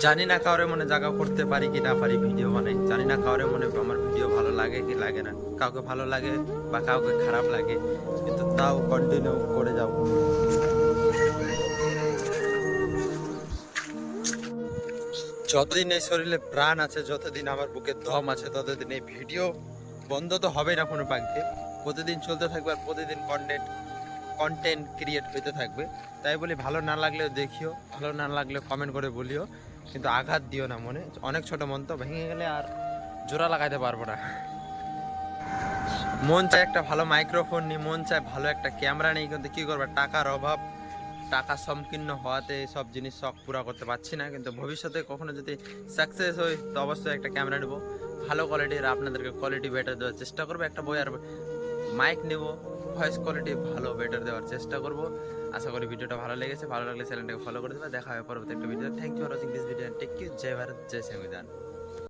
জানি না কাউরে মনে জায়গা করতে পারি কি না পারি ভিডিও বানাই, জানি না কাউরে মনে আমার ভিডিও ভালো লাগে কি লাগে না, কাউকে ভালো লাগে বা কাউকে খারাপ লাগে, কিন্তু তাও কন্টিনিউ করে যাও। যতদিন এই শরীরে প্রাণ আছে, যতদিন আমার বুকে দম আছে, ততদিন এই ভিডিও বন্ধ তো হবে না কোনো পাখি, প্রতিদিন চলতে থাকবে আর প্রতিদিন কন্টেন্ট ক্রিয়েট হইতে থাকবে। তাই বলি ভালো না লাগলেও দেখিও, ভালো না লাগলেও কমেন্ট করে বলিও, কিন্তু আঘাত দিও না মনে। অনেক ছোট মন তো, ভেঙে গেলে আর জোড়া লাগাইতে পারবো না। মন চায় একটা ভালো মাইক্রোফোন নিই, মন চায় ভালো একটা ক্যামেরা নেই, কিন্তু কি করবো, টাকার অভাব, টাকা সংকীর্ণ হওয়াতে সব জিনিস শখ পুরা করতে পারছি না। কিন্তু ভবিষ্যতে কখনো যদি সাকসেস হই তো অবশ্যই একটা ক্যামেরা নেবো, ভালো কোয়ালিটির, আপনাদেরকে কোয়ালিটি বেটার দেওয়ার চেষ্টা করবো। একটা বই আর মাইক নেব, ভয়েস কোয়ালিটি ভালো বেটার দেওয়ার চেষ্টা করব। আশা করি ভিডিওটা ভালো লেগেছে, ভালো লাগলে চ্যানেলটাকে ফলো করে দেবে। দেখা হবে পরবর্তী একটা video. Thank you for watching this video, take you. জয় ভারত, জয় সংবিধান।